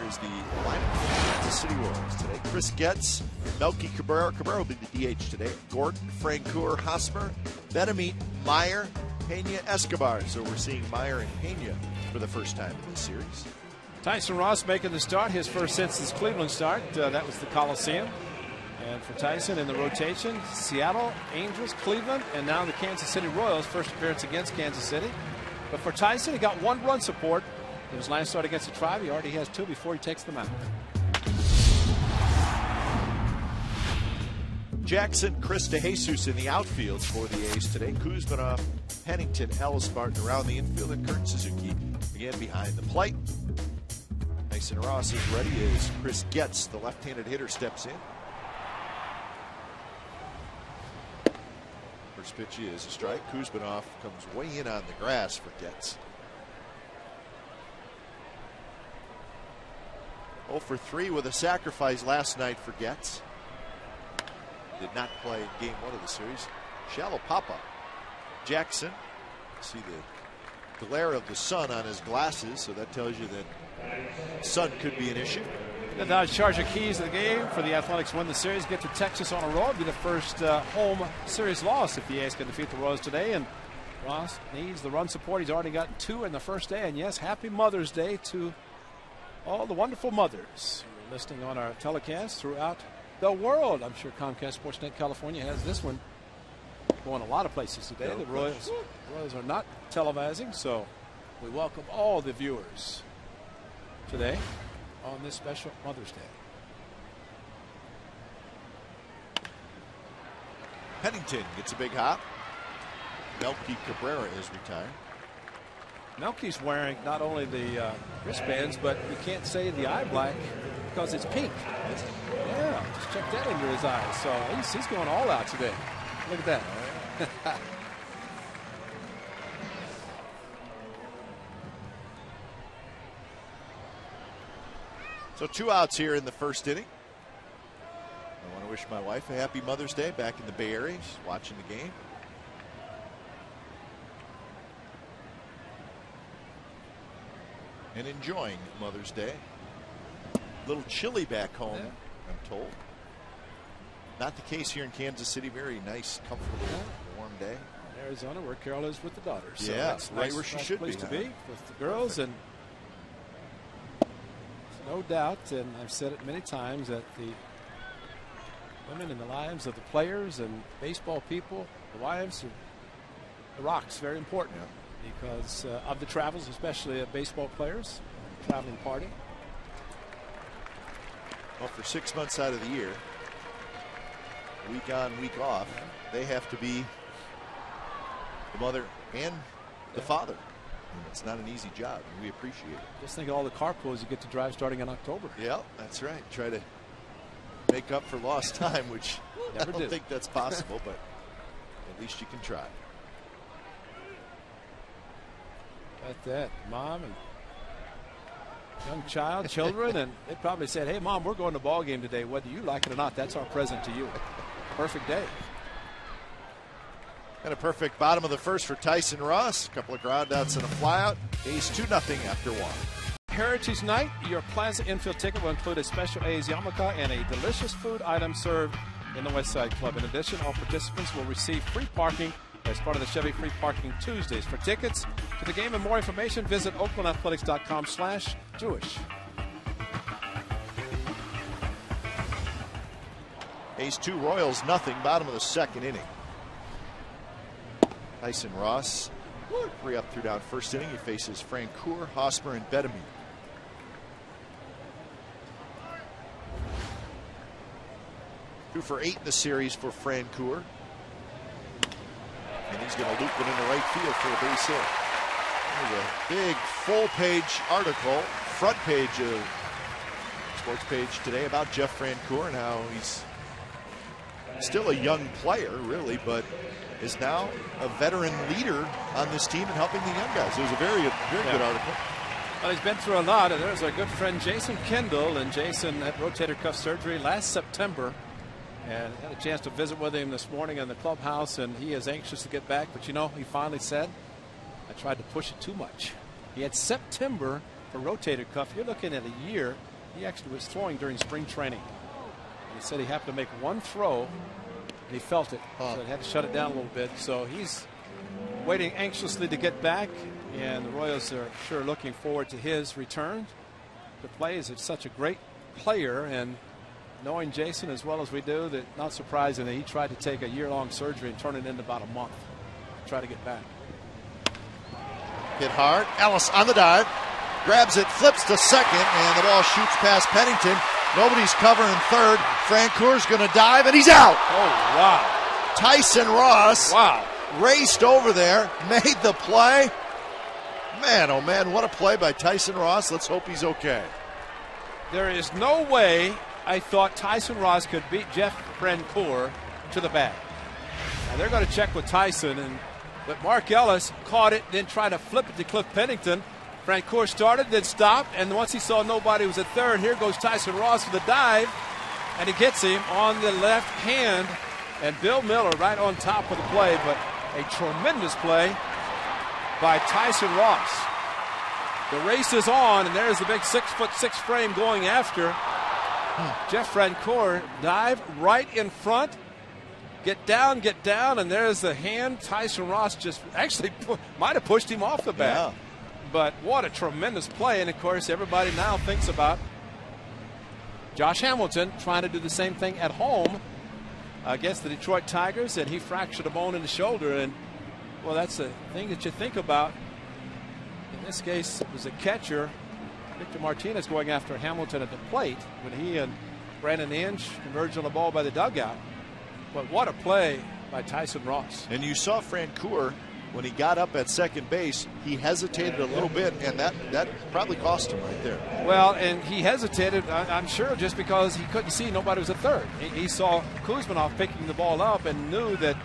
Here's the lineup for the Kansas City Royals today. Chris Getz, Melky Cabrera. Cabrera will be the DH today. Gordon, Francoeur, Hosmer, Benamit, Meyer, Pena, Escobar. So we're seeing Meyer and Pena for the first time in this series. Tyson Ross making the start, his first since his Cleveland start. That was the Coliseum. And for Tyson in the rotation, Seattle, Angels, Cleveland, and now the Kansas City Royals, first appearance against Kansas City. But for Tyson, he got 1 run support. In his last start against the Tribe, he already has 2 before he takes them out. Jackson, Chris DeJesus in the outfield for the A's today. Kuzminoff, Pennington, Ellis, Barton around the infield, and Kurt Suzuki again behind the plate. Tyson Ross is ready as Chris Getz, the left-handed hitter, steps in. First pitch is a strike. Kuzminoff comes way in on the grass for Getz. 0 for 3 with a sacrifice last night for Getz. Did not play game 1 of the series. Shallow pop-up. Jackson, see the glare of the sun on his glasses, so that tells you that sun could be an issue. The Dodge Charger keys of the game for the Athletics win the series, get to Texas on a roll. It'll be the first home series loss if the A's can defeat the Royals today. And Ross needs the run support. He's already gotten 2 in the first day. And yes, happy Mother's Day to all the wonderful mothers who are listening on our telecast throughout the world. I'm sure Comcast Sportsnet California has this one going a lot of places today. The Royals are not televising, so we welcome all the viewers today on this special Mother's Day. Pennington gets a big hop. Melky Cabrera is retired. Melky's wearing not only the wristbands, but you can't say the eye black because it's pink. Yeah, just check that under his eyes. So he's going all out today. Look at that. So 2 outs here in the first inning. I want to wish my wife a happy Mother's Day back in the Bay Area. She's watching the game. And enjoying Mother's Day. A little chilly back home, I'm told. Not the case here in Kansas City. Very nice, comfortable, warm day. Arizona, where Carol is with the daughters. So yeah, that's right nice, where she nice should place be. To be with the girls. And no doubt, and I've said it many times, that the women in the lives of the players and baseball people, the wives, the rock's very important. Yeah. Because of the travels, especially of baseball players, traveling party. Well, for 6 months out of the year, week on, week off, they have to be the mother and the father. And it's not an easy job, and we appreciate it. Just think of all the carpools you get to drive starting in October. Yeah, that's right. Try to make up for lost time, which I don't think that's possible, but at least you can try. At that, mom and young child, children, and they probably said, "Hey, mom, we're going to the ball game today. Whether you like it or not, that's our present to you." Perfect day. And a perfect bottom of the first for Tyson Ross. A couple of ground outs and a flyout. A's 2-0 after 1. Heritage Night, your Plaza infield ticket will include a special A's yarmulke and a delicious food item served in the West Side Club. In addition, all participants will receive free parking as part of the Chevy Free Parking Tuesdays. For tickets to the game and more information, visit oaklandathletics.com/Jewish. A's 2, Royals 0. Bottom of the second inning. Tyson Ross, 3 up, 3 down first inning. He faces Francoeur, Hosmer, and Benamit. Two for 8 in the series for Francoeur. And he's going to loop it into right field for a base hit. There's a big full-page article, front page of Sports Page today about Jeff Francoeur and how he's still a young player, really, but is now a veteran leader on this team and helping the young guys. It was a very good article. Well, he's been through a lot. And there's our good friend Jason Kendall, and Jason had rotator cuff surgery last September. And had a chance to visit with him this morning in the clubhouse, and he is anxious to get back. But, you know, he finally said, I tried to push it too much. He had September for rotator cuff, you're looking at a year. He actually was throwing during spring training. He said he happened to make one throw, and he felt it, so he had to shut it down a little bit. So he's waiting anxiously to get back, and the Royals are sure looking forward to his return to play. He's such a great player, and knowing Jason as well as we do, that not surprising that he tried to take a year-long surgery and turn it into about a month to try to get back. Hit hard. Ellis on the dive. Grabs it, flips to second, and the ball shoots past Pennington. Nobody's covering third. Francour's going to dive, and he's out. Oh, wow. Tyson Ross Wow. raced over there, made the play. Man, oh man, what a play by Tyson Ross. Let's hope he's okay. There is no way I thought Tyson Ross could beat Jeff Francoeur to the bag. Now they're going to check with Tyson, but Mark Ellis caught it, then tried to flip it to Cliff Pennington. Francoeur started, then stopped, and once he saw nobody was at third, here goes Tyson Ross with a dive, and he gets him on the left hand, and Bill Miller right on top of the play, but a tremendous play by Tyson Ross. The race is on, and there's the big 6'6" frame going after. Jeff Francoeur dive right in front. Get down, and there's the hand. Tyson Ross just actually might have pushed him off the bat. Yeah. But what a tremendous play. And, of course, everybody now thinks about Josh Hamilton trying to do the same thing at home against the Detroit Tigers, and he fractured a bone in the shoulder. And, well, that's the thing that you think about. In this case, it was a catcher, Victor Martinez, going after Hamilton at the plate when he and Brandon Inge converged on the ball by the dugout. But what a play by Tyson Ross. And you saw Francoeur, when he got up at second base, he hesitated a little bit, and that probably cost him right there. Well, and he hesitated, I'm sure, just because he couldn't see nobody was at third. He saw Kuzmanov picking the ball up and knew that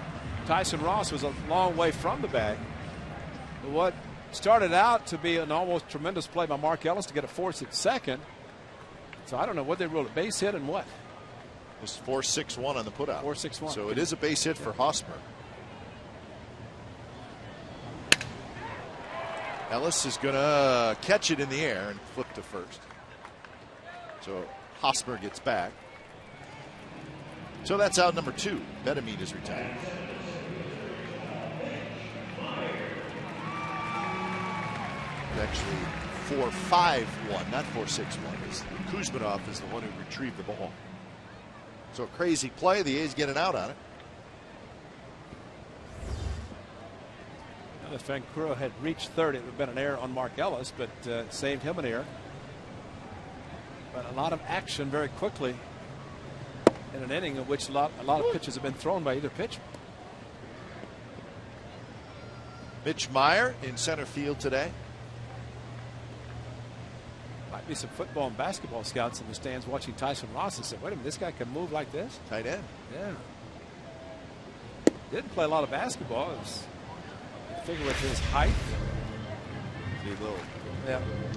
Tyson Ross was a long way from the bag. But what started out to be an almost tremendous play by Mark Ellis to get a force at second. So I don't know what they ruled, a base hit and what? It was 4-6-1 on the putout. 4-6-1. So it is a base hit for Hosmer. Ellis is going to catch it in the air and flip to first. So Hosmer gets back. So that's out number 2. Betamine is retired. Actually 4-5-1, not 4-6-1. Kuzmanov is the one who retrieved the ball. So a crazy play. The A's get an out on it. If Francoeur had reached third, it would have been an error on Mark Ellis, but saved him an error. But a lot of action very quickly in an inning in which a lot of pitches have been thrown by either pitcher. Mitch Meyer in center field today. Might be some football and basketball scouts in the stands watching Tyson Ross and say, wait a minute, this guy can move like this? Tight end. Yeah. Didn't play a lot of basketball. It was, I figure with his height. A little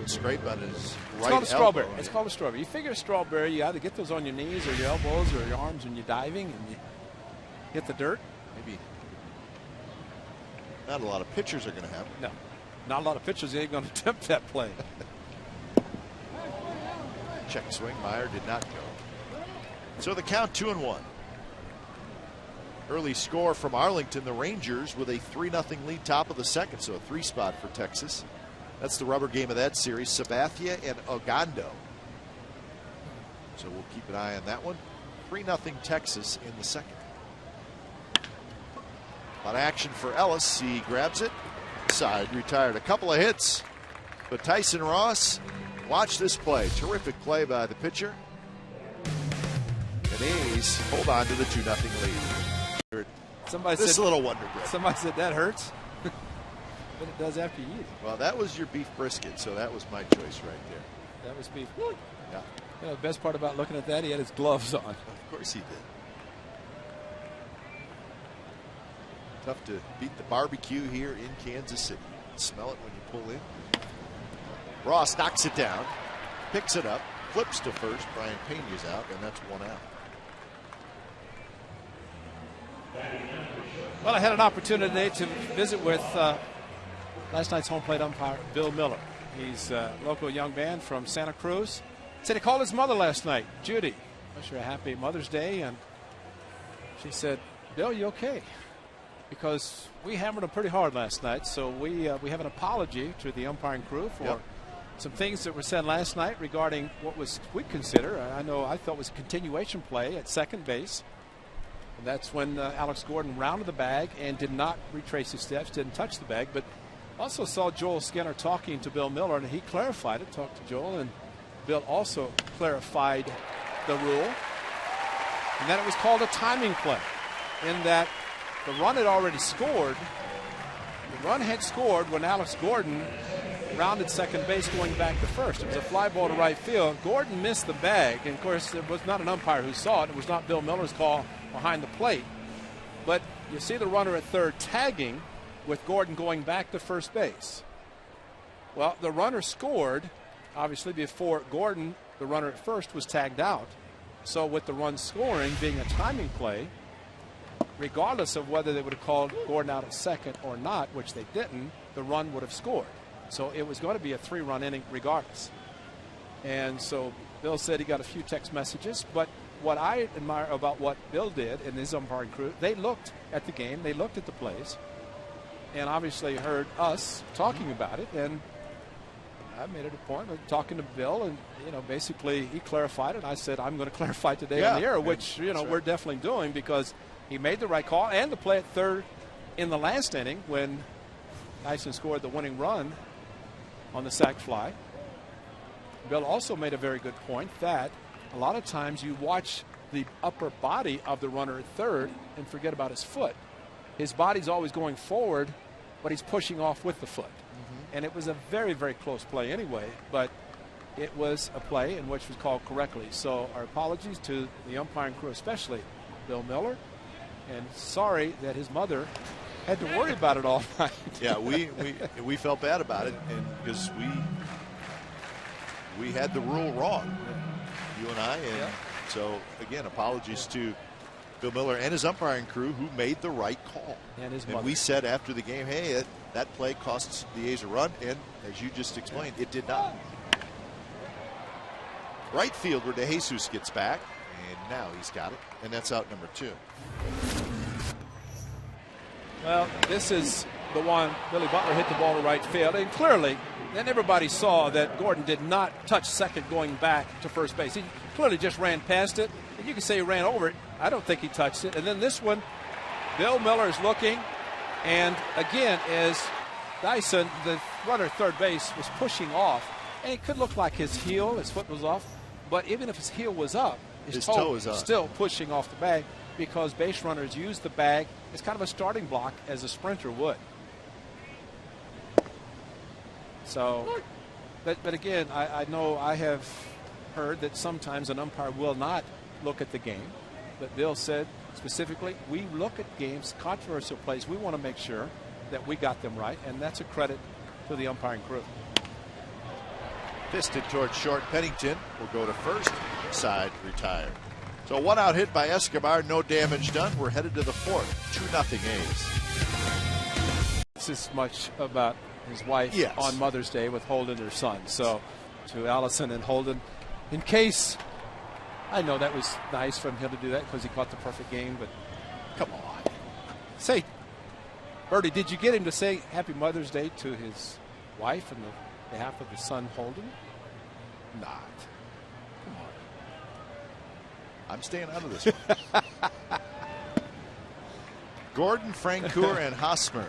scrape on his It's right called a strawberry. elbow. It's called a strawberry. You figure a strawberry, you either get those on your knees or your elbows or your arms when you're diving and you hit the dirt. Maybe not a lot of pitchers are going to have it. No, not a lot of pitchers ain't going to attempt that play. Check swing. Meyer did not go. So the count 2-1. Early score from Arlington. The Rangers with a 3-0 lead top of the second. So a 3 spot for Texas. That's the rubber game of that series. Sabathia and Ogando. So we'll keep an eye on that one. 3-0 Texas in the second. A lot of action for Ellis. He grabs it. Side retired. A couple of hits. But Tyson Ross, watch this play. Terrific play by the pitcher. And A's hold on to the 2-0 lead. Somebody This said, little wonder bread. somebody said that hurts. But it does after you eat it. Well, that was your beef brisket, so that was my choice right there. That was beef. Yeah, You know, the best part about looking at that, he had his gloves on. of course he did. Tough to beat the barbecue here in Kansas City. Smell it when you pull in. Ross knocks it down, picks it up, flips to first. Brian Pena's out, and that's 1 out. Well, I had an opportunity today to visit with last night's home plate umpire, Bill Miller. He's a local young man from Santa Cruz. Said he called his mother last night, Judy. Wish her a happy Mother's Day. And she said, Bill, you okay? Because we hammered him pretty hard last night. So we have an apology to the umpiring crew for some things that were said last night regarding what we consider, I thought was a continuation play at second base. And that's when Alex Gordon rounded the bag and did not retrace his steps, didn't touch the bag, but also saw Joel Skinner talking to Bill Miller, and he clarified it, talked to Joel, and Bill also clarified the rule. And then it was called a timing play, in that the run had already scored. The run had scored when Alex Gordon rounded second base going back to first. It was a fly ball to right field. Gordon missed the bag, and of course it was not an umpire who saw it. It was not Bill Miller's call behind the plate. But you see the runner at third tagging with Gordon going back to first base. Well, the runner scored, obviously, before Gordon, the runner at first, was tagged out. So with the run scoring being a timing play, regardless of whether they would have called Gordon out at second or not, which they didn't, the run would have scored. So it was going to be a 3-run inning regardless. And so Bill said he got a few text messages. But what I admire about what Bill did and his umpiring crew, they looked at the game, they looked at the plays, and obviously heard us talking about it. And I made it a point of talking to Bill, and basically he clarified it. I said I'm going to clarify today on the air, which we're definitely doing, because he made the right call. And the play at third in the last inning when Tyson scored the winning run on the sac fly. Bill also made a very good point that a lot of times you watch the upper body of the runner at third and forget about his foot. His body's always going forward, but he's pushing off with the foot. And it was a very, very close play anyway, but it was a play in which was called correctly. So our apologies to the umpiring crew, especially Bill Miller, and sorry that his mother had to worry about it all night. Yeah, we felt bad about it, and because we had the rule wrong, you and I, and so again, apologies to Bill Miller and his umpiring crew, who made the right call. And his mother. And we said after the game, hey, that play costs the A's a run, and as you just explained, it did not. Right field where DeJesus gets back, and now he's got it, and that's out number 2. Well, this is the one Billy Butler hit the ball to right field, and clearly then everybody saw that Gordon did not touch second going back to first base. He clearly just ran past it, and you can say he ran over it. I don't think he touched it. And then this one, Bill Miller is looking, and again, as Tyson, the runner at third base, was pushing off, and it could look like his heel, his foot was off, but even if his heel was up, his toe was still pushing off the bag, because base runners use the bag as kind of a starting block, as a sprinter would. So, but again, I know I have heard that sometimes an umpire will not look at the game. But Bill said specifically, we look at games, controversial plays. We want to make sure that we got them right, and that's a credit to the umpiring crew. Fisted towards short. Pennington will go to first. Side retired. So 1-out hit by Escobar, no damage done. We're headed to the 4th. 2-0 A's. This is much about his wife on Mother's Day with Holden, her son. So to Allison and Holden, in case, I know that was nice for him to do that because he caught the perfect game, but come on. Say, Bertie, did you get him to say Happy Mother's Day to his wife on behalf of his son Holden? Not. Come on. I'm staying out of this one. Gordon, Francoeur, and Hosmer.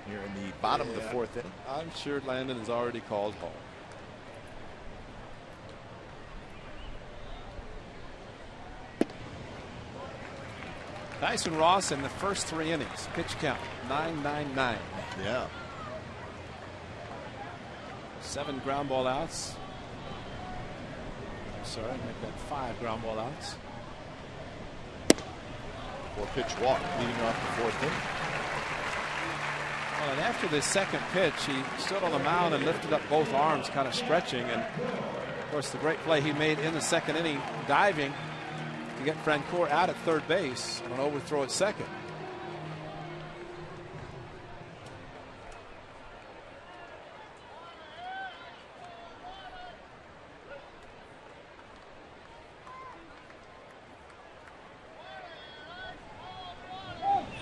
Here in the bottom of the 4th inning. I'm sure Landon has already called home. Tyson Ross in the first 3 innings. Pitch count 9-9-9. Yeah. 7 ground ball outs. Sorry, make that 5 ground ball outs. 4-pitch walk leading off the 4th inning. Well, and after the second pitch, he stood on the mound and lifted up both arms, kind of stretching. And, of course, the great play he made in the second inning, diving to get Francoeur out at third base on an overthrow at second.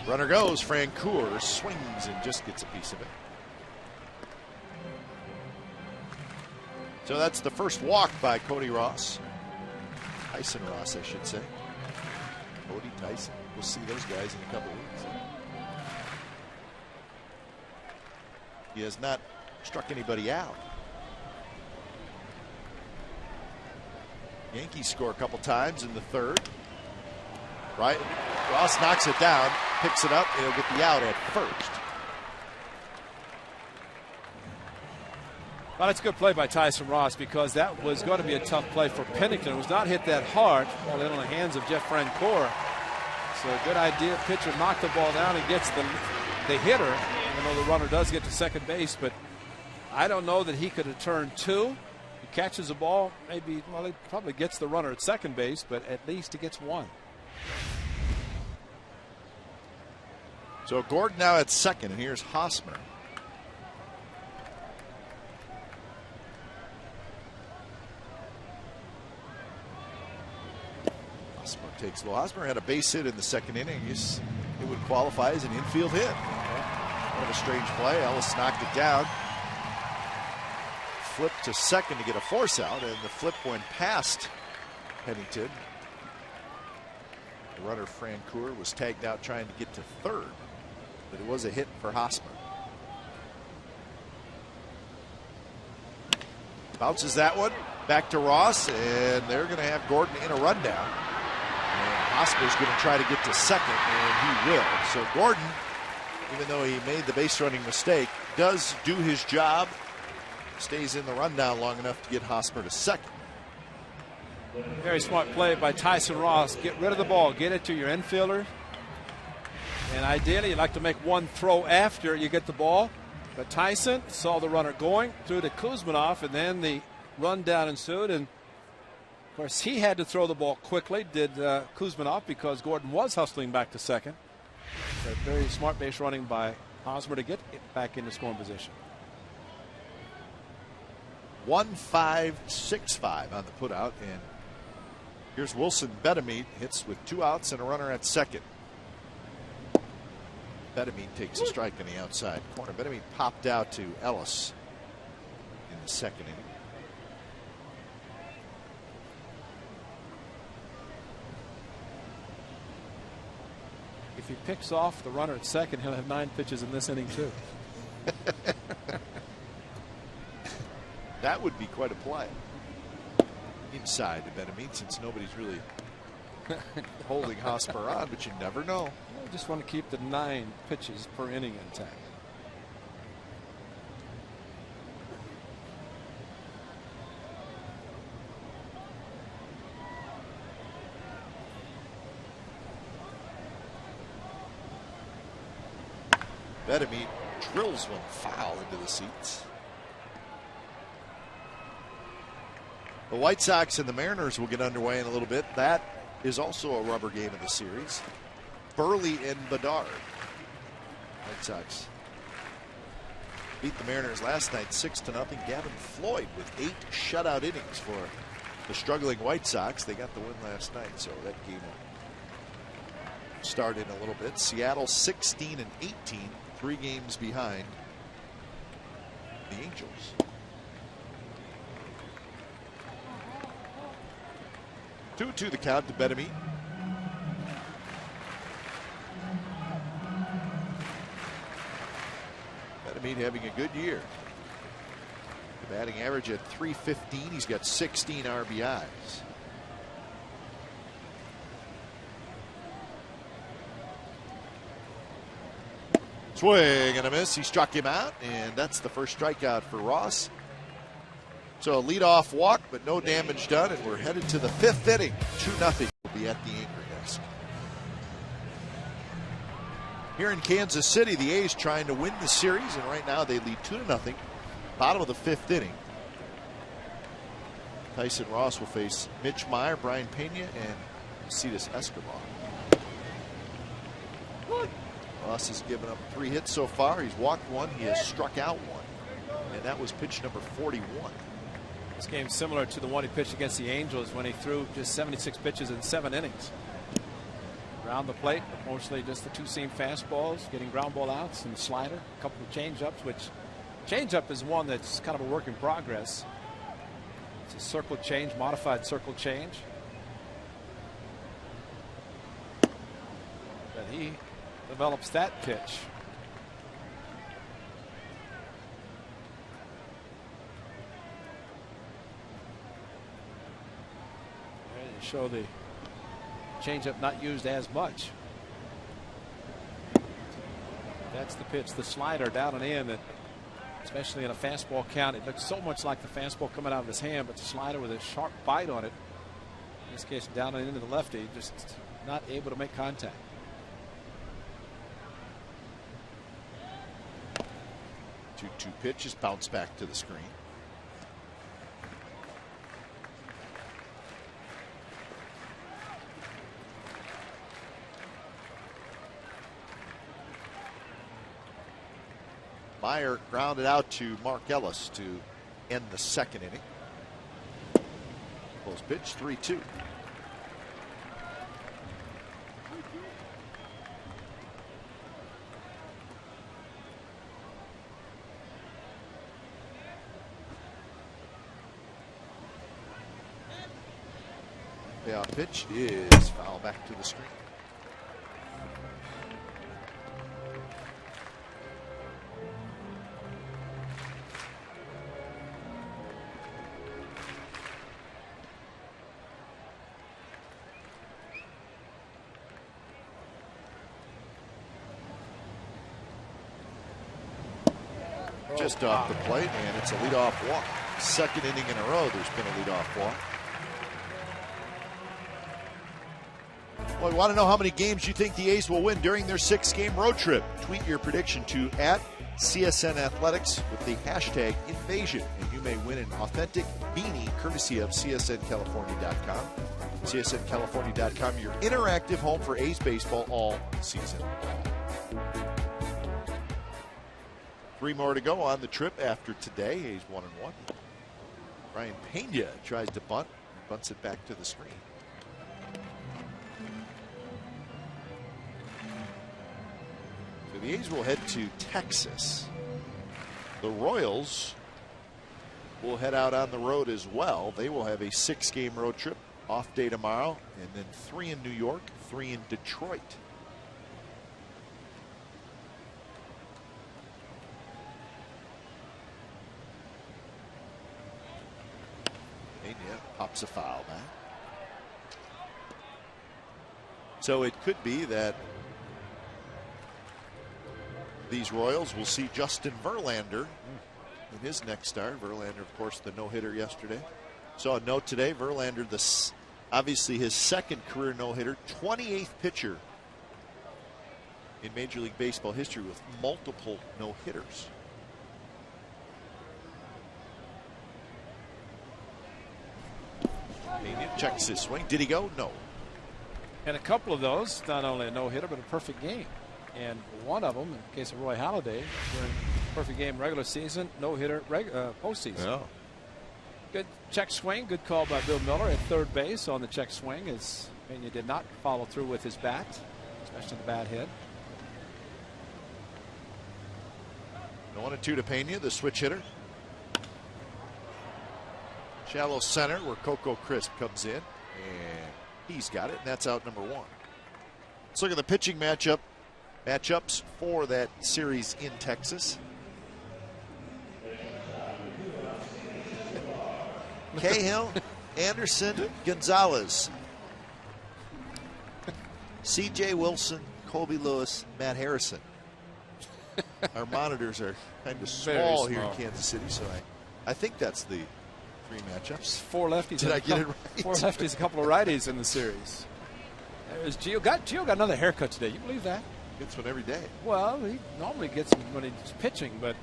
Runner goes. Francoeur swings and just gets a piece of it. So that's the first walk by Cody Ross. Tyson Ross, I should say. Cody Tyson. We'll see those guys in a couple weeks. He has not struck anybody out. Yankees score a couple times in the third. Right? Ross knocks it down, picks it up, and he'll get the out at first. Well, it's a good play by Tyson Ross because that was going to be a tough play for Pennington. It was not hit that hard, ball in on the hands of Jeff Francoeur. So a good idea. Pitcher knocked the ball down and gets the hitter, even though the runner does get to second base. But I don't know that he could have turned two. He catches the ball, maybe, well, he probably gets the runner at second base, but at least he gets one. So Gordon now at second, and here's Hosmer. Takes low. Hosmer had a base hit in the second inning. It would qualify as an infield hit. Kind of a strange play. Ellis knocked it down. Flipped to second to get a force out, and the flip went past Pennington. The runner Francoeur was tagged out trying to get to third, but it was a hit for Hosmer. Bounces that one back to Ross, and they're going to have Gordon in a rundown. Hosmer's going to try to get to second, and he will. So Gordon, even though he made the base running mistake, does do his job. Stays in the rundown long enough to get Hosmer to second. Very smart play by Tyson Ross. Get rid of the ball. Get it to your infielder. And ideally, you'd like to make one throw after you get the ball. But Tyson saw the runner going, threw to Kuzminoff, and then the rundown ensued. And of course, he had to throw the ball quickly, did Kuzminoff, because Gordon was hustling back to second. So very smart base running by Hosmer to get it back into scoring position. 1-5-6-5 on the putout, and here's Wilson Betemit, hits with 2 outs and a runner at second. Betemit takes a strike on the outside corner. Betemit popped out to Ellis in the second inning. If he picks off the runner at second, he'll have 9 pitches in this inning too. That would be quite a play. Inside to Betemit, since nobody's really holding Hosmer on, but you never know. I just want to keep the 9 pitches per inning intact. Betemit drills one foul into the seats. The White Sox and the Mariners will get underway in a little bit. That is also a rubber game of the series. Burley and Bedard. White Sox beat the Mariners last night 6-0. Gavin Floyd with 8 shutout innings for the struggling White Sox. They got the win last night, so that game will start in a little bit. Seattle 16-18, 3 games behind the Angels. 2-2 the count to Betemit. Betemit having a good year. The batting average at .315. He's got 16 RBIs. Swing and a miss. He struck him out, and that's the first strikeout for Ross. So a leadoff walk, but no damage done, and we're headed to the 5th inning. 2-0 will be at the anchor desk. Here in Kansas City, the A's trying to win the series, and right now they lead 2-0. Bottom of the 5th inning. Tyson Ross will face Mitch Meyer, Brian Pena, and Cetus Escobar. Ross has given up 3 hits so far. He's walked 1. He has struck out 1. And that was pitch number 41. This game's similar to the one he pitched against the Angels when he threw just 76 pitches in 7 innings. Around the plate, mostly just the two-seam fastballs, getting ground ball outs and slider, a couple of change-ups, which change-up is one that's kind of a work in progress. It's a circle change, modified circle change. But he develops that pitch. There you show the changeup not used as much. That's the pitch, the slider down and in, that especially in a fastball count, it looks so much like the fastball coming out of his hand, but the slider with a sharp bite on it, in this case down and into the lefty, just not able to make contact. Two pitches, bounce back to the screen. Meyer grounded out to Mark Ellis to end the second inning. Close pitch, 3-2. Payoff pitch is foul back to the screen. Just off the plate, and it's a leadoff walk. Second inning in a row, there's been a leadoff walk. Well, we want to know how many games you think the A's will win during their 6-game road trip. Tweet your prediction to @CSN Athletics with the hashtag Invasion, and you may win an authentic beanie courtesy of CSNCalifornia.com. CSNCalifornia.com, your interactive home for A's baseball all season long. 3 more to go on the trip after today. A's 1-1. Ryan Pena tries to bunt, bunts it back to the screen. So the A's will head to Texas. The Royals will head out on the road as well. They will have a 6-game road trip, off day tomorrow, and then 3 in New York, 3 in Detroit. Pops a foul back. So it could be that these Royals will see Justin Verlander in his next start. Verlander, of course, the no-hitter yesterday. Saw a note today. Verlander, obviously his second career no-hitter, 28th pitcher in Major League Baseball history with multiple no-hitters. Checks his swing. Did he go? No. And a couple of those, not only a no-hitter, but a perfect game. And one of them, in the case of Roy Halladay, during perfect game regular season, no-hitter postseason. Yeah. Good check swing. Good call by Bill Miller at third base on the check swing, as Pena did not follow through with his bat, especially the bad hit. 1-2 to Pena, the switch hitter. Shallow center where Coco Crisp comes in, and he's got it, and that's out number 1. Let's look at the pitching matchups for that series in Texas. Cahill, Anderson, Gonzalez, C.J. Wilson, Colby Lewis, Matt Harrison. Our monitors are kind of small here in Kansas City, so I think that's the 3 matchups. 4 lefties. Did I get it right? 4 lefties, a couple of righties in the series. There's Gio. Gio got another haircut today. You believe that? Gets one every day. Well, he normally gets them when he's pitching, but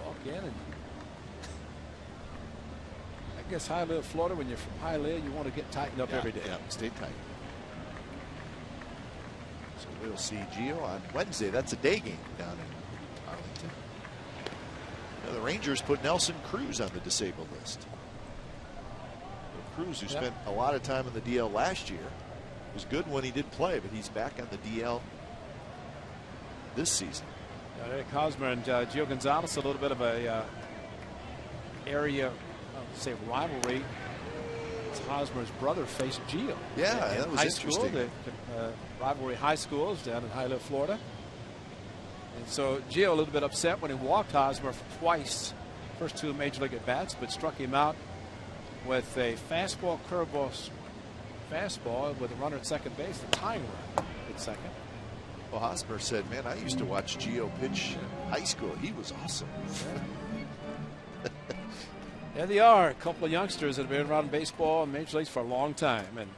walk in and I guess Hialeah, Florida. When you're from Hialeah, you want to get tightened up every day. Yeah, stay tight. So we'll see Gio on Wednesday. That's a day game down in Arlington. Now the Rangers put Nelson Cruz on the disabled list. Cruz, who spent a lot of time in the DL last year, was good when he did play, but he's back on the DL this season. Eric Hosmer and Gio Gonzalez, a little bit of a area, I would say, rivalry. Hosmer's brother faced Gio. Yeah, that was interesting. The rivalry high schools down in Hialeah, Florida. And so Gio a little bit upset when he walked Hosmer twice, first 2 major league at bats, but struck him out with a fastball, curveball, fastball with a runner at second base, the tying run at second. Well, Hosmer said, "Man, I used to watch Gio pitch in high school. He was awesome." There they are, a couple of youngsters that have been around baseball and major leagues for a long time. And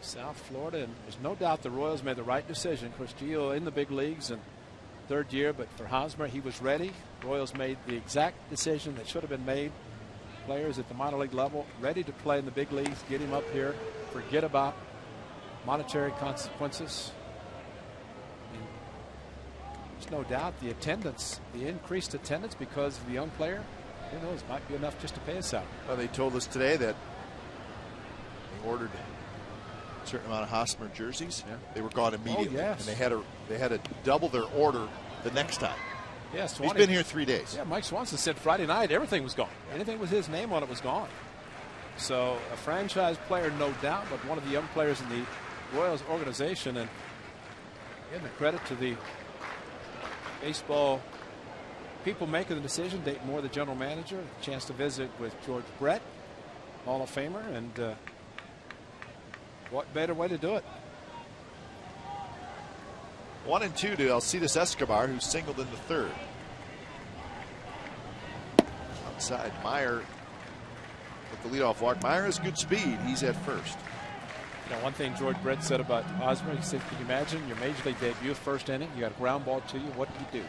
South Florida, and there's no doubt the Royals made the right decision. Of course, Gio in the big leagues and 3rd year, but for Hosmer, he was ready. Royals made the exact decision that should have been made. Players at the minor league level ready to play in the big leagues, get him up here, forget about monetary consequences. There's no doubt the attendance, the increased attendance because of the young player, who knows, might be enough just to pay us out. Well, they told us today that they ordered a certain amount of Hosmer jerseys. Yeah. They were gone immediately. Oh, yes. And they had to double their order the next time. Yes, he's been here 3 days. Yeah, Mike Swanson said Friday night everything was gone. Anything with his name on it was gone. So a franchise player, no doubt, but one of the young players in the Royals organization, and giving the credit to the baseball people making the decision. Dayton Moore, the general manager, a chance to visit with George Brett, Hall of Famer, and what better way to do it? 1-2 to Alcides Escobar, who singled in the 3rd. Outside, Meyer with the leadoff walk. Meyer has good speed. He's at first. You know, one thing George Brett said about Hosmer, he said, "Can you imagine your major league debut, first inning, you got a ground ball to you? What do you do?"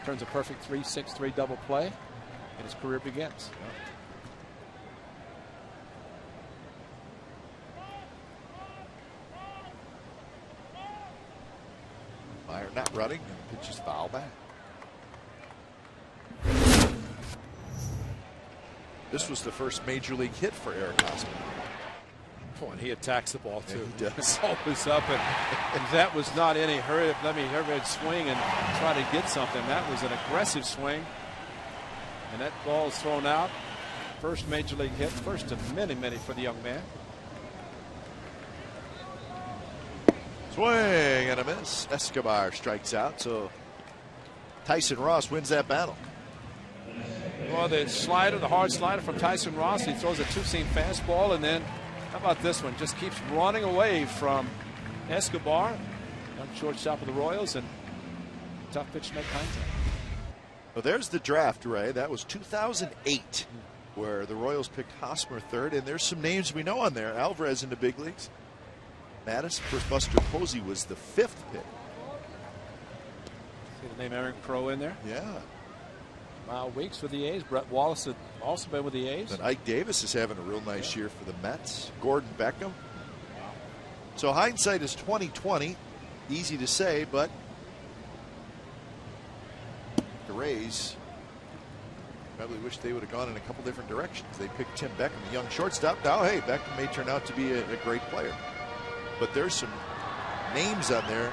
Turns a perfect 3-6-3 double play, and his career begins. Meyer not running, and pitches foul back. This was the first major league hit for Eric Hosmer. Boy, and he attacks the ball too. Yeah, he does. Always up, and that was not any hurry. Let me swing and try to get something. That was an aggressive swing, and that ball is thrown out. First major league hit, first of many for the young man. Swing and a miss. Escobar strikes out, so Tyson Ross wins that battle. Well, the slider, the hard slider from Tyson Ross, he throws a 2-seam fastball, and then how about this one? Just keeps running away from Escobar, young shortstop of the Royals, and tough pitch to make contact. Well, there's the draft, Ray. That was 2008, where the Royals picked Hosmer 3rd, and there's some names we know on there. Alvarez in the big leagues. Mattis, of course, Buster Posey was the 5th pick. See the name Aaron Crow in there? Yeah. Lyle Weeks with the A's. Brett Wallace had also been with the A's. And Ike Davis is having a real nice year for the Mets. Gordon Beckham. So hindsight is 20/20. Easy to say, but the Rays probably wish they would have gone in a couple different directions. They picked Tim Beckham, the young shortstop. Now, hey, Beckham may turn out to be a great player. But there's some names on there,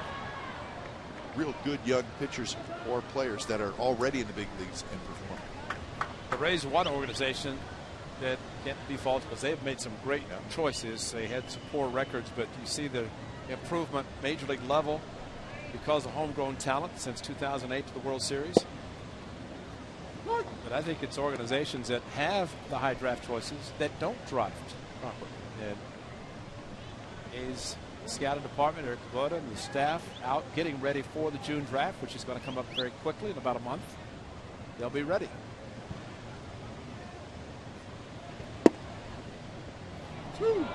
real good young pitchers or players that are already in the big leagues and performing. The Rays are one organization that can't be faulted because they've made some great choices. They had some poor records, but you see the improvement major league level because of homegrown talent since 2008 to the World Series. But I think it's organizations that have the high draft choices that don't draft properly. And A's scouting department, Eric Kubota and the staff out getting ready for the June draft, which is going to come up very quickly in about a month. They'll be ready.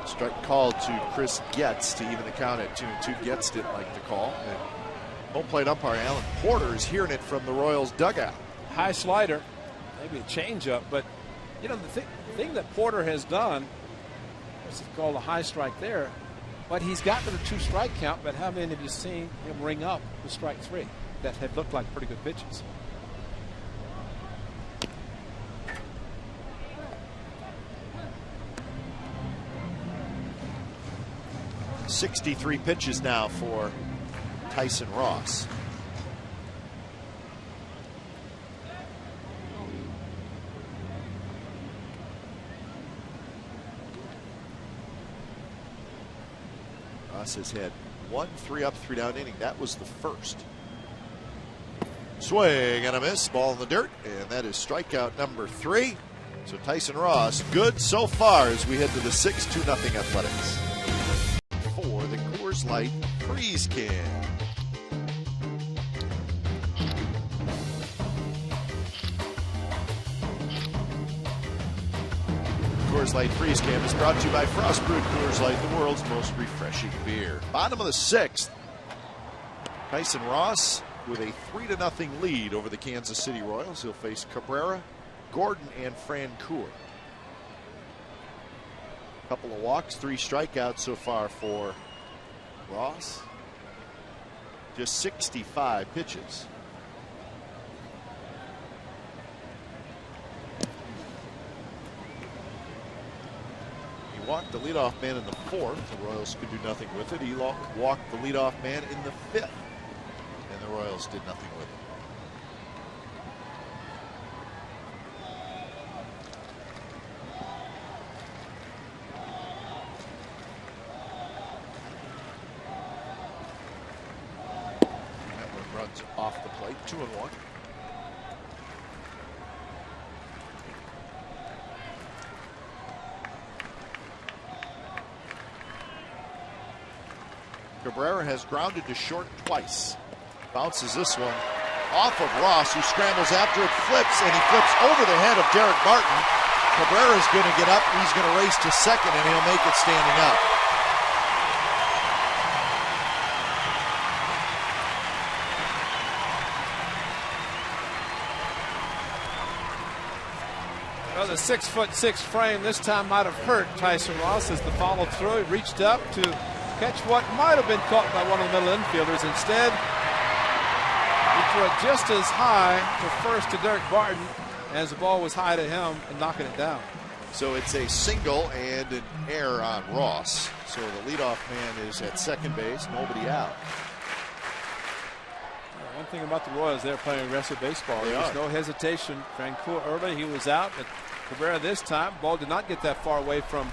Strike called to Chris Getz to even the count at 2-2. Getz didn't like the call. And home plate umpire Alan Porter is hearing it from the Royals dugout. High slider, maybe a changeup, but you know the thing that Porter has done is called a high strike there. But he's gotten to the 2-strike count, but how many have you seen him ring up the strike 3 that have looked like pretty good pitches? 63 pitches now for Tyson Ross. Ross has had 1 3-up, 3-down inning. That was the first. Swing and a miss. Ball in the dirt. And that is strikeout number 3. So Tyson Ross, good so far as we head to the 6-2-0 Athletics. For the Coors Light Freeze Can. Coors Light Freeze Can is brought to you by Frost Brewed Coors Light, the world's most refreshing beer. Bottom of the 6th. Tyson Ross with a 3-0 lead over the Kansas City Royals. He'll face Cabrera, Gordon, and Francoeur. Couple of walks, 3 strikeouts so far for Ross. Just 65 pitches. He walked the leadoff man in the 4th. The Royals could do nothing with it. He walked the leadoff man in the 5th. And the Royals did nothing with it. Runs off the plate, 2-1. Cabrera has grounded to short twice. Bounces this one off of Ross, who scrambles after it, flips, and he flips over the head of Derek Barton. Cabrera's going to get up, he's going to race to second, and he'll make it standing up. Well, the 6'6" frame this time might have hurt Tyson Ross as the follow through. He reached up to catch what might have been caught by one of the middle infielders. Instead, he threw it just as high to first to Derek Barton as the ball was high to him and knocking it down. So it's a single and an error on Ross. So the leadoff man is at second base, nobody out. One thing about the Royals, they're playing aggressive baseball. There was no hesitation. Francoeur early, he was out, but Cabrera this time, ball did not get that far away from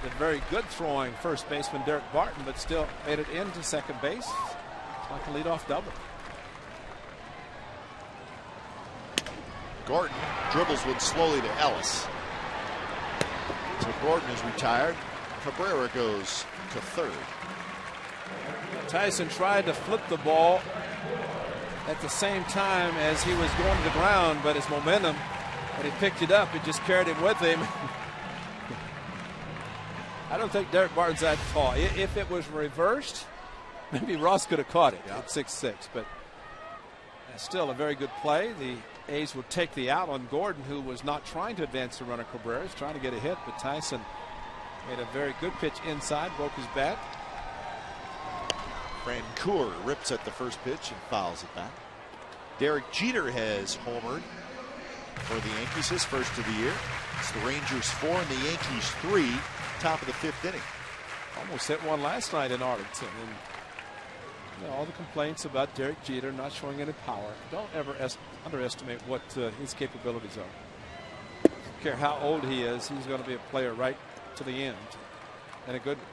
the very good throwing first baseman Derek Barton, but still made it into second base. It's like a leadoff double. Gordon dribbles one slowly to Ellis. So Gordon is retired. Cabrera goes to third. Tyson tried to flip the ball at the same time as he was going to the ground, but his momentum, when he picked it up, it just carried him with him. I don't think Derek Barton's that tall. If it was reversed, maybe Ross could have caught it at 6'6", but still a very good play. The A's would take the out on Gordon, who was not trying to advance the runner. Cabrera was trying to get a hit, but Tyson made a very good pitch inside, broke his bat. Francoeur rips at the first pitch and fouls it back. Derek Jeter has homered for the Yankees, his first of the year. It's the Rangers 4 and the Yankees 3, top of the 5th inning. Almost hit one last night in Arlington. And you know, all the complaints about Derek Jeter not showing any power. Don't ever underestimate what his capabilities are. I don't care how old he is, he's going to be a player right to the end. And a good one.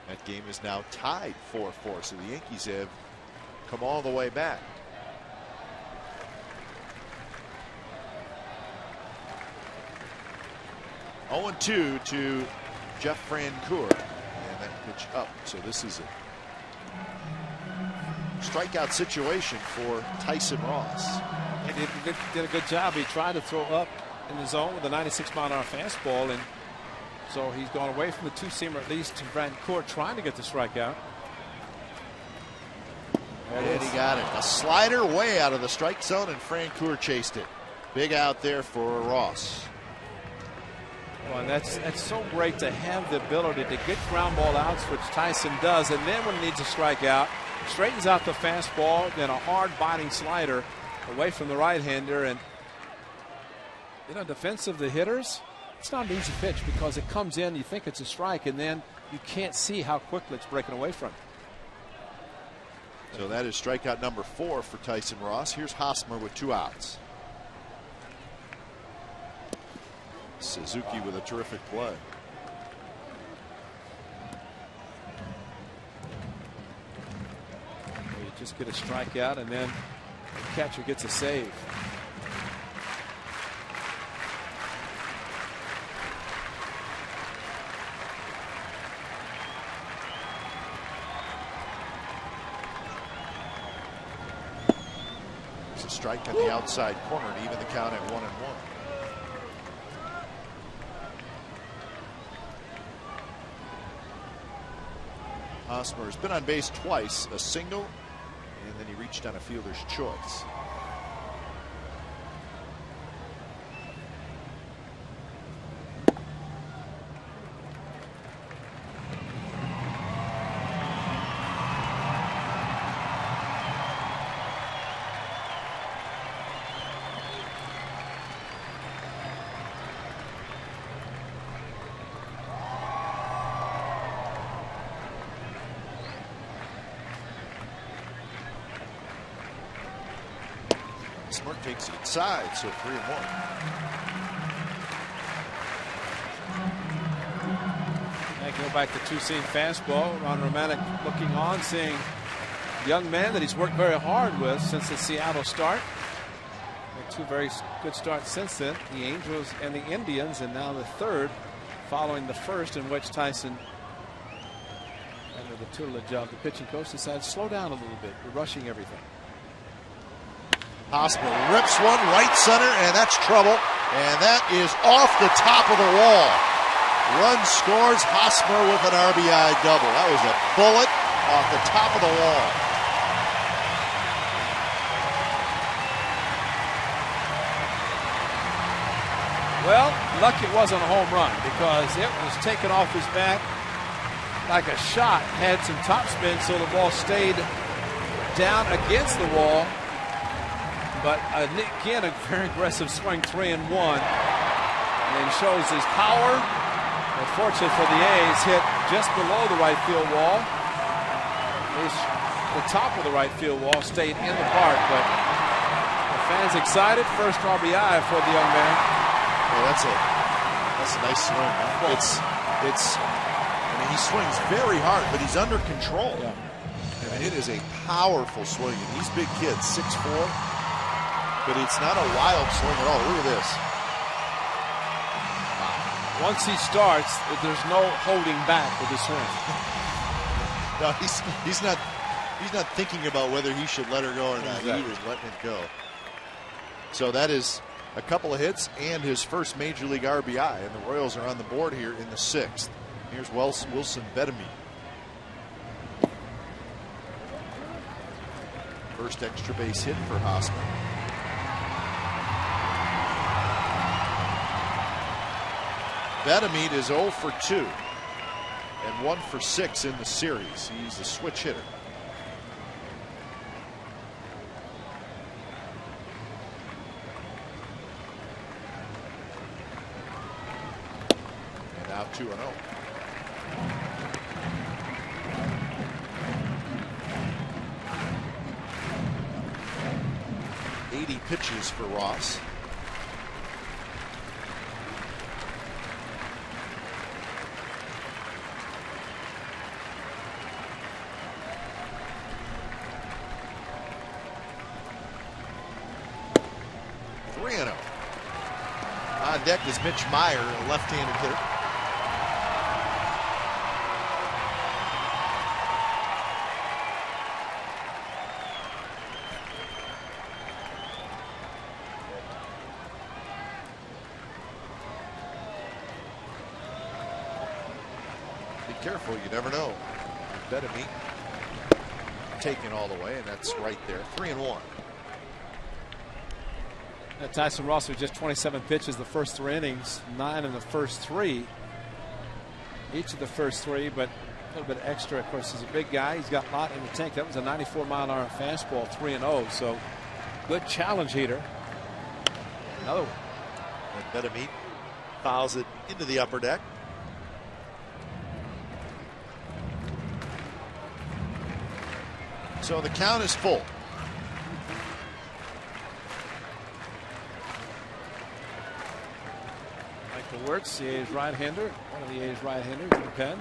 That game is now tied 4-4, so the Yankees have come all the way back. Oh, 0-2 to Jeff Francoeur, and that pitch up. So this is a strikeout situation for Tyson Ross. He did a good job. He tried to throw up in the zone with a 96-mile-an-hour fastball, and so he's gone away from the two-seamer at least to Francoeur trying to get the strikeout. And he got it. A slider way out of the strike zone, and Francoeur chased it. Big out there for Ross. Well, and that's so great to have the ability to get ground ball outs, which Tyson does, and then when he needs a strikeout, straightens out the fastball, then a hard biting slider. away from the right-hander. And, you know, defensive, the hitters, It's not an easy pitch because it comes in, you think it's a strike, and then you can't see how quickly it's breaking away from you. So that is strikeout number 4 for Tyson Ross. Here's Hosmer with 2 outs. Suzuki with a terrific play. You just get a strikeout, and then the catcher gets a save. There's a strike on the outside corner to even the count at 1-1. Hosmer has been on base twice, a single, and then he reached on a fielder's choice. Smart takes it inside, so 3-1. I go back to two-seam fastball. Ron Romanek looking on, seeing a young man that he's worked very hard with since the Seattle start. Two very good starts since then, the Angels and the Indians, and now the third following the first, in which Tyson, under the tutelage of the pitching coach, decided to slow down a little bit. You're rushing everything. Hosmer rips one right center, and that's trouble. And that is off the top of the wall. Run scores. Hosmer with an RBI double. That was a bullet off the top of the wall. Well, lucky it wasn't a home run because it was taken off his bat like a shot. Had some topspin, so the ball stayed down against the wall. But again, a very aggressive swing, 3-1, and shows his power. Unfortunately for the A's, hit just below the right field wall. The top of the right field wall stayed in the park, but the fans excited. First RBI for the young man. Well, that's a nice swing. I mean, he swings very hard, but he's under control. Yeah. And it is a powerful swing. And he's big kid, 6'4". But it's not a wild swing at all. Look at this. Wow. Once he starts, there's no holding back with the swing. No, he's not thinking about whether he should let her go or not. Exactly. He is letting it go. So that is a couple of hits and his first major league RBI, and the Royals are on the board here in the 6th. Here's Wilson Betemit. First extra base hit for Hosmer. Betemit is 0 for 2 and 1 for 6 in the series. He's a switch hitter. And now 2-0. Pitches for Ross. On deck is Mitch Meyer, a left-handed hitter. Careful, you never know. Betemit taken all the way, and that's right there. 3-1. Tyson Ross with just 27 pitches the first 3 innings, 9 in the first 3. Each of the first 3, but a little bit extra. Of course, he's a big guy. He's got a lot in the tank. That was a 94-mile-an-hour fastball, 3-0. So good challenge hitter. Another one. And Betemit fouls it into the upper deck. So the count is full. Michael Wirtz, the A's right-hander, one of the A's right-handers in the pen.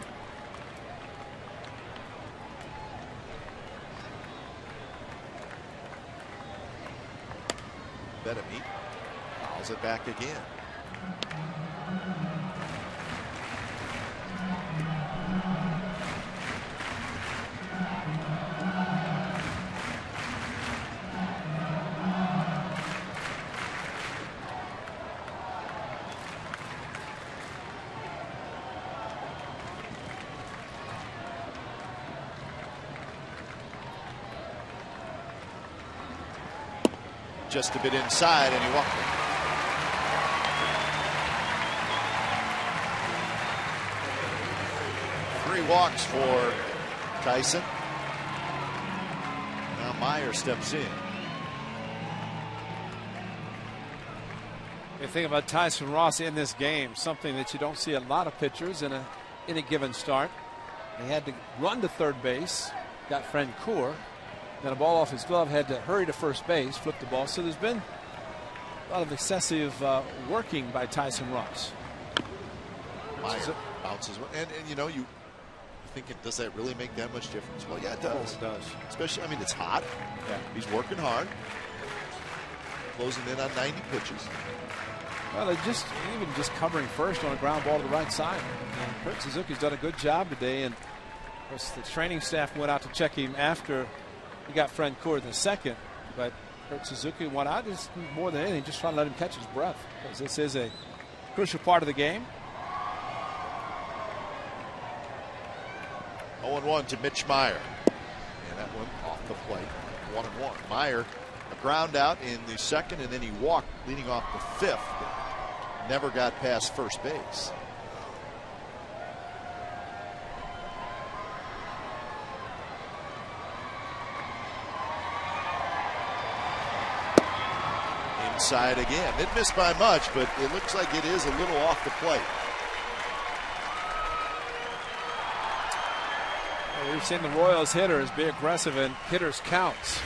Betamit fouls it back again. Just a bit inside, and he walked it. Three walks for Tyson. Now Meyer steps in. You think about Tyson Ross in this game, something that you don't see a lot of pitchers in a given start. He had to run to third base, got Francoeur. Then a ball off his glove, had to hurry to first base, flip the ball. So there's been a lot of excessive working by Tyson Ross. Meyer bounces. And you know, you thinking, does that really make that much difference? Well, yeah, it does. It does. Especially, I mean, it's hot. Yeah. He's working hard. Closing in on 90 pitches. Well, they're just covering first on a ground ball to the right side. And Kurt Suzuki's done a good job today. And of course, the training staff went out to check him after he got Francoeur in the second, but Kurt Suzuki went out just more than anything, just trying to let him catch his breath, because this is a crucial part of the game. 0-1 to Mitch Meyer. And that one off the plate. 1-1. Meyer, a ground out in the second, and then he walked leading off the fifth. Never got past first base. Inside again. It missed by much, but it looks like it is a little off the plate. Well, we've seen the Royals hitters be aggressive in hitters' counts.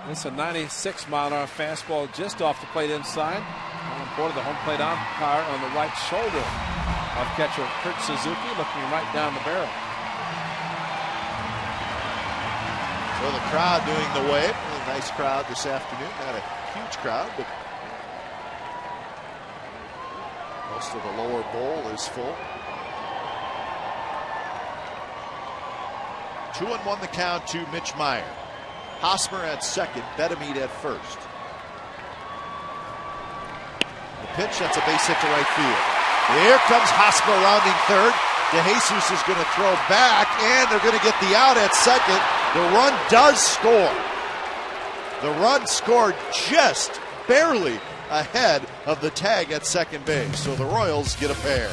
This is a 96-mile-an-hour fastball just off the plate inside. Important, the home plate umpire on the right shoulder of catcher Kurt Suzuki, looking right down the barrel. So the crowd doing the wave. Really nice crowd this afternoon. Not a huge crowd, but most of the lower bowl is full. 2-1 the count to Mitch Meyer. Hosmer at second, Betamit at first. The pitch, that's a base hit to right field. Here comes Hosmer rounding third. DeJesus is going to throw back, and they're going to get the out at second. The run does score. The run scored just barely ahead of the tag at second base. So the Royals get a pair.